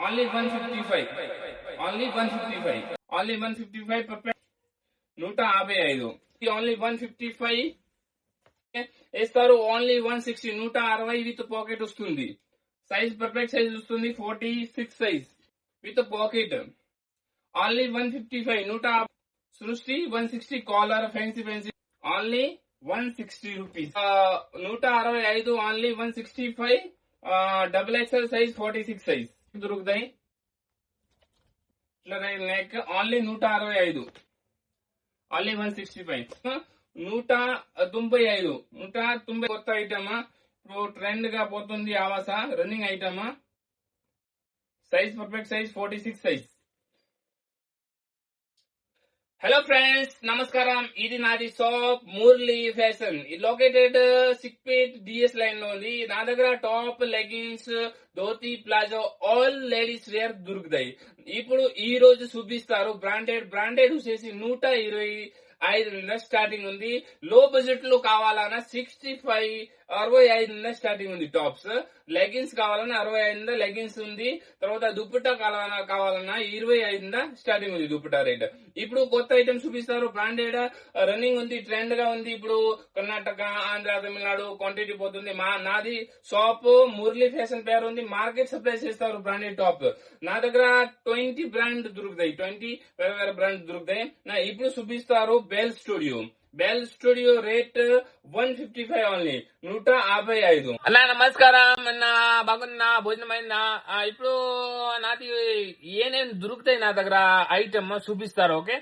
Only 155, only 155, only 155 perfect 155, only 155 వేస్తారు. Only 160 160 with pocket వస్తుంది. Size perfect size వస్తుంది. 46 size with pocket. Only 155 Srishti 160 collar fancy only 160 rupees. 165 only 165. Double XL size 46 size దొరుకుతాయి. Neck only 165, only 165. 195, 190 కొత్త item ఇప్పుడు trend గా పోతుంది. ఆవాస running item. Size perfect size 46 size. Hello friends, నమస్కారం. ఇది నాది షాప్ మురళీ ఫ్యాషన్. ఇది లొకేటెడ్ సిక్పేట్ డిఎస్ లైన్ లో ఉంది. నా దగ్గర top, leggings, dhoti, palazzo all ladies wear దొరుకుతాయి. ఇప్పుడు ఈ రోజు చూపిస్తారు బ్రాండెడ్ వచ్చేసి 125 నుండి స్టార్టింగ్ ఉంది. లో బడ్జెట్ లో కావాలన్నా 65, 65 నుండి స్టార్టింగ్ ఉంది టాప్స్. లెగిన్స్ కావాలన్నా 65 నుండి లెగిన్స్ ఉంది. తర్వాత దుప్పట్టా కావాలన్నా 25 నుండి స్టార్టింగ్ ఉంది దుప్పట్టా రేట్. ఇప్పుడు కొత్త ఐటమ్స్ చూపిస్తారు. బ్రాండెడ్ రన్నింగ్ ఉంది, ట్రెండ్ గా ఉంది. ఇప్పుడు కర్ణాటక, ఆంధ్ర, తమిళనాడు క్వాంటిటీ పోతుంది. నాది షాప్ మురళీ ఫ్యాషన్ పేరు ఉంది. మార్కెట్ సప్లై చేస్తారు బ్రాండెడ్ టాప్. నా దగ్గర 20 బ్రాండ్ దొరుకుతాయి. 20 వేరే వేరే బ్రాండ్ దొరుకుతాయి. ఇప్పుడు చూపిస్తారు బెల్ స్టూడియో రేట్ 155 ఓన్లీ 155. అన్నా నమస్కారం అన్నా, బాగున్నా, భోజనమైందా? ఇప్పుడు నాది ఏనేం దొరుకుతాయి నా దగ్గర ఐటమ్ చూపిస్తారు. ఓకే,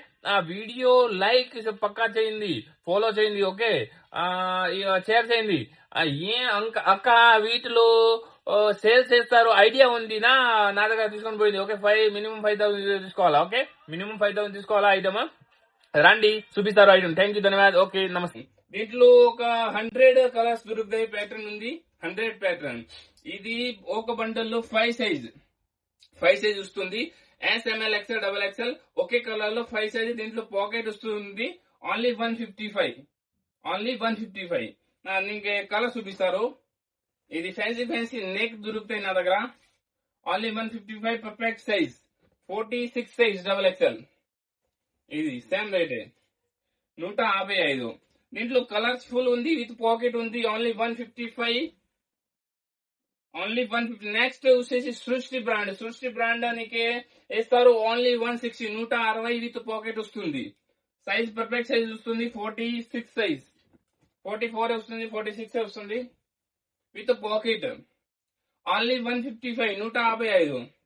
వీడియో లైక్ పక్కా చేయండి, ఫాలో చేయండి. ఓకే, షేర్ చేయండి. అక్క వీటిలో సేల్స్ చేస్తారు ఐడియా ఉంది నా దగ్గర తీసుకొని పోయింది. ఓకే, మినిమం 5,000 తీసుకోవాలా? ఓకే, మినిమం 5,000 తీసుకోవాలా ఐటమ్. రండి చూపిస్తారు ఐటమ్. థ్యాంక్ యూ, ధన్యవాదాలు. ఓకే, నమస్తే. దీంట్లో ఒక 100 కలర్స్ దొరుకుతాయి. ప్యాటర్న్ ఉంది 100 ప్యాటర్న్. ఇది ఒక బండల్ లో 5 సైజ్ వస్తుంది. SML, XL, XXL ఒకే కలర్ లో 5 సైజ్. దీంట్లో పాకెట్ వస్తుంది. Only 155, only 155. ఇంకే కలర్ చూపిస్తారు. ఇది ఫ్యాన్సీ నెక్ దొరుకుతాయి నా దగ్గర. Only 155 perfect size. 46 size XXL. ఇది సేమ్ రేటే 155. దీంట్లో కలర్స్ ఫుల్ ఉంది, విత్ పాకెట్ ఉంది. Only 155, only 150. నెక్స్ట్ వచ్చేసి సృష్టి బ్రాండ్ నీకే వేస్తారు. ఓన్లీ 160 160 విత్ పాకెట్ వస్తుంది. సైజ్ పర్ఫెక్ట్ సైజ్ వస్తుంది. 46 సైజ్, 44 వస్తుంది, 46 వస్తుంది విత్ పాకెట్. ఓన్లీ 155 155.